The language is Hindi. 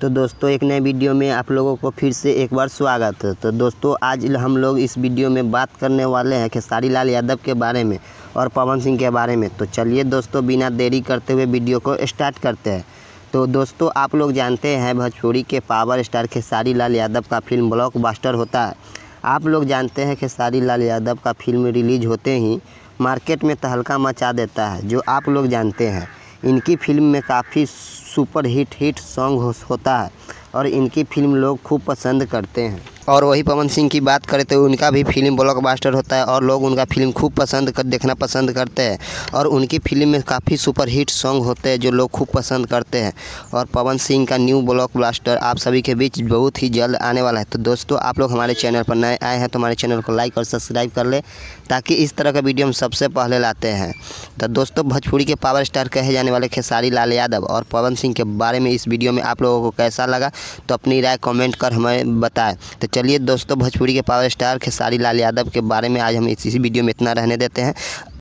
तो दोस्तों एक नए वीडियो में आप लोगों को फिर से एक बार स्वागत है। तो दोस्तों आज हम लोग इस वीडियो में बात करने वाले हैं खेसारी लाल यादव के बारे में और पवन सिंह के बारे में। तो चलिए दोस्तों बिना देरी करते हुए वीडियो को स्टार्ट करते हैं। तो दोस्तों आप लोग जानते हैं भोजपुरी के पावर स्टार खेसारी लाल यादव का फिल्म ब्लॉकबस्टर होता है। आप लोग जानते हैं खेसारी लाल यादव का फिल्म रिलीज होते ही मार्केट में तहलका मचा देता है। जो आप लोग जानते हैं इनकी फिल्म में काफ़ी सुपर हिट सॉन्ग होता है और इनकी फिल्म लोग खूब पसंद करते हैं। और वही पवन सिंह की बात करें तो उनका भी फिल्म ब्लॉकबस्टर होता है और लोग उनका फिल्म खूब देखना पसंद करते हैं और उनकी फिल्म में काफ़ी सुपर हिट सॉन्ग होते हैं जो लोग खूब पसंद करते हैं। और पवन सिंह का न्यू ब्लॉकबस्टर आप सभी के बीच बहुत ही जल्द आने वाला है। तो दोस्तों आप लोग हमारे चैनल पर नए आए हैं तो हमारे चैनल को लाइक और सब्सक्राइब कर ले ताकि इस तरह का वीडियो हम सबसे पहले लाते हैं। तो दोस्तों भोजपुरी के पावर स्टार कहे जाने वाले खेसारी लाल यादव और पवन सिंह के बारे में इस वीडियो में आप लोगों को कैसा लगा तो अपनी राय कमेंट कर हमें बताएं। तो चलिए दोस्तों भोजपुरी के पावर स्टार खेसारी लाल यादव के बारे में आज हम इसी वीडियो में इतना रहने देते हैं।